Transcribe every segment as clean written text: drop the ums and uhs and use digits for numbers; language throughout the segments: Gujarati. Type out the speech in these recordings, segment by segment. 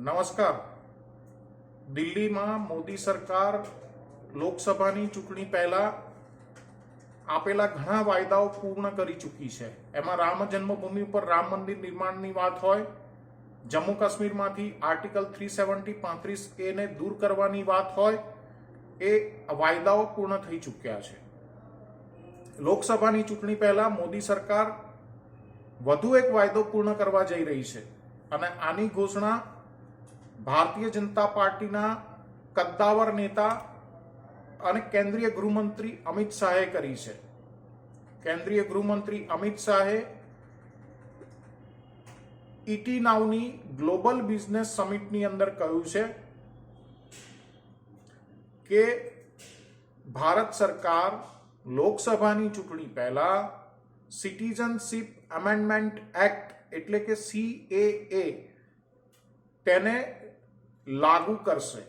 નમસ્કાર. દિલ્હીમાં મોદી સરકાર લોકસભાની ચૂંટણી પહેલા આપેલા ઘણા વાયદાઓ પૂર્ણ કરી ચૂકી છે. એમાં રામ જન્મભૂમિ ઉપર રામ મંદિર નિર્માણની વાત હોય, જમ્મુ કાશ્મીરમાંથી આર્ટિકલ 370 ને દૂર કરવાની વાત હોય, એ વાયદાઓ પૂર્ણ થઈ ચૂક્યા છે. લોકસભાની ચૂંટણી પહેલા મોદી સરકાર વધુ એક વાયદો પૂર્ણ કરવા જઈ રહી છે અને આની ઘોષણા ભારતીય જનતા પાર્ટીના કદ્દાવર નેતા અને કેન્દ્રીય ગૃહમંત્રી અમિત શાહે કરી છે. કેન્દ્રીય ગૃહમંત્રી અમિત શાહે ઇટી નાવની ગ્લોબલ બિઝનેસ સમિટની અંદર કહ્યું છે કે ભારત સરકાર લોકસભાની ચૂંટણી પહેલા સિટીઝનશીપ એમેન્ડમેન્ટ એક્ટ એટલે કે CAA તેને લાગુ કરશે.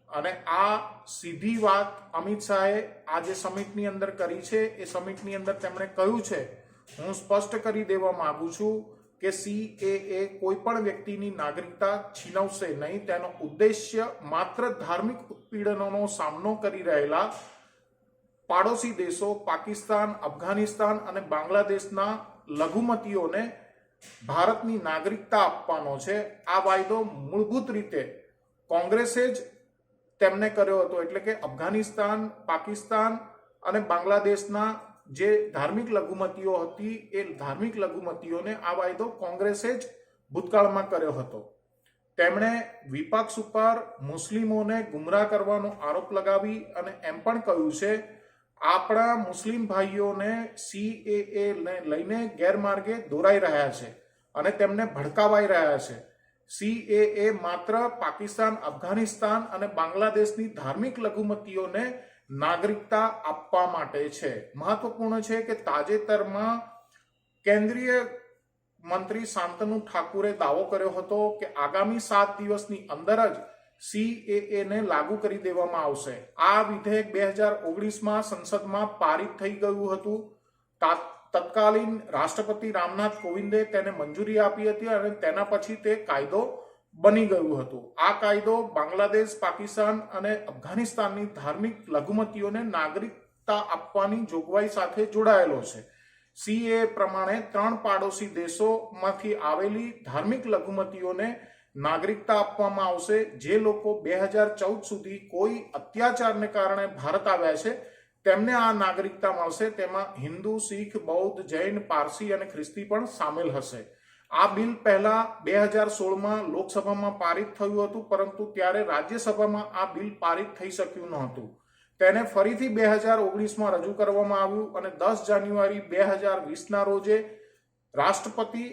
અને આ સીધી વાત અમિત શાહે આજે સમિટની અંદર કરી છે. એ સમિટની અંદર તેમણે કહ્યું છે, હું સ્પષ્ટ કરી દેવા માંગુ છું કે CAA કોઈ પણ વ્યક્તિની નાગરિકતા છીનવશે નહીં. તેનો ઉદ્દેશ્ય માત્ર ધાર્મિક ઉત્પીડનોનો સામનો કરી રહેલા પાડોશી દેશો પાકિસ્તાન, અફઘાનિસ્તાન અને બાંગ્લાદેશના લઘુમતીઓને ભારતની નાગરિકતા આપવાનો છે. આ વાયદો મૂળભૂત રીતે કોંગ્રેસે જ તેમને કર્યો હતો. એટલે કે અફઘાનિસ્તાન, પાકિસ્તાન અને બાંગ્લાદેશના જે ધાર્મિક લઘુમતીઓ હતી એ ધાર્મિક લઘુમતીઓને આ વાયદો કોંગ્રેસે જ ભૂતકાળમાં કર્યો હતો. તેમણે વિપક્ષ ઉપર મુસ્લિમોને ગુમરાહ કરવાનો આરોપ લગાવી અને એમ પણ કહ્યું છે, આપણા મુસ્લિમ ભાઈઓને CAA ને લઈને ગેરમાર્ગે દોરાઈ રહ્યા છે અને તેમને ભડકાવાઈ રહ્યા છે. CAA માત્ર પાકિસ્તાન, અફઘાનિસ્તાન અને બાંગ્લાદેશની ધાર્મિક લઘુમતીઓને નાગરિકતા આપવા માટે છે. મહત્વપૂર્ણ છે કે તાજેતરમાં કેન્દ્રીય મંત્રી શાંતનુ ઠાકુરે દાવો કર્યો હતો કે આગામી 7 દિવસની અંદર જ CAA ને લાગુ કરી દેવામાં આવશે. આ વિધેયક 2019માં સંસદમાં પારિત થઈ ગયું હતું. તત્કાલીન રાષ્ટ્રપતિ રામનાથ કોવિંદે તેને મંજૂરી આપી હતી અને તેના પછી તે કાયદો બની ગયું હતું. આ કાયદો બાંગ્લાદેશ, પાકિસ્તાન અને અફઘાનિસ્તાનની ધાર્મિક લઘુમતીઓને નાગરિકતા આપવાની જોગવાઈ સાથે જોડાયેલો છે. CAA પ્રમાણે 3 પાડોશી દેશોમાંથી આવેલી ધાર્મિક લઘુમતીઓને નાગરિકતા આપવામાં આવશે. જે લોકો 2014 સુધી કોઈ અત્યાચારને કારણે ભારત આવ્યા છે તેમને આ નાગરિકતા મળશે. તેમાં હિન્દુ, શીખ, બૌદ્ધ, જૈન, પારસી અને ખ્રિસ્તી પણ સામેલ હશે. આ બિલ પહેલા 2016માં લોકસભામાં પારિત થયું હતું, પરંતુ ત્યારે રાજ્યસભામાં આ બિલ પારિત થઈ શક્યું ન હતું. તેને ફરીથી 2019માં રજૂ કરવામાં આવ્યું અને 10 જાન્યુઆરી 2020ના રોજે રાષ્ટ્રપતિ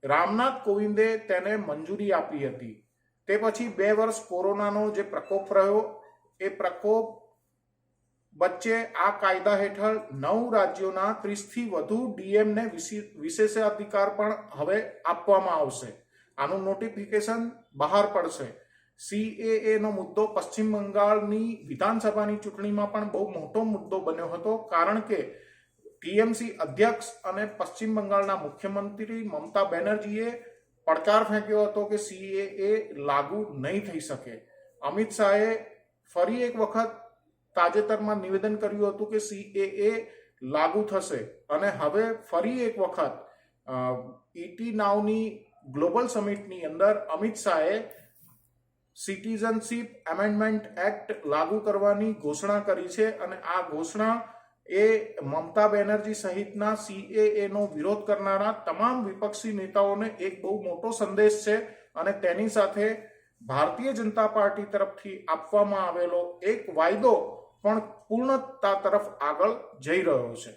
રામનાથ કોવિંદે તેને મંજૂરી આપી હતી. તે પછી 2 વર્ષ કોરોનાનો જે પ્રકોપ રહ્યો, એ પ્રકોપ વચ્ચે આ કાયદા હેઠળ 9 રાજ્યોના 30થી વધુ DM ને વિશેષાધિકાર પણ હવે આપવામાં આવશે. આનું નોટિફિકેશન બહાર પડશે. CAA નો મુદ્દો પશ્ચિમ બંગાળની વિધાનસભાની ચૂંટણીમાં પણ બહુ મોટો મુદ્દો બન્યો હતો, કારણ કે TMC અધ્યક્ષ અને પશ્ચિમ બંગાળના મુખ્યમંત્રી મમતા બેનર્જીએ પડકાર ફેંક્યો હતો કે CAA લાગુ નહીં થઈ શકે. અમિત શાહે ફરી એક વખત તાજેતરમાં નિવેદન કર્યું હતું કે CAA લાગુ થશે અને હવે ફરી એક વખત ઇટી નાવની ગ્લોબલ સમિટની અંદર અમિત શાહે સિટીઝનશીપ એમેન્ડમેન્ટ એક્ટ લાગુ કરવાની ઘોષણા કરી છે. અને આ ઘોષણા એ મમતા બેનર્જી સહિતના CAA નો વિરોધ કરનારા તમામ વિપક્ષી નેતાઓને એક બહુ મોટો સંદેશ છે અને તેની સાથે ભારતીય જનતા પાર્ટી તરફથી આપવામાં આવેલો એક વાયદો પણ પૂર્ણતા તરફ આગળ જઈ રહ્યો છે.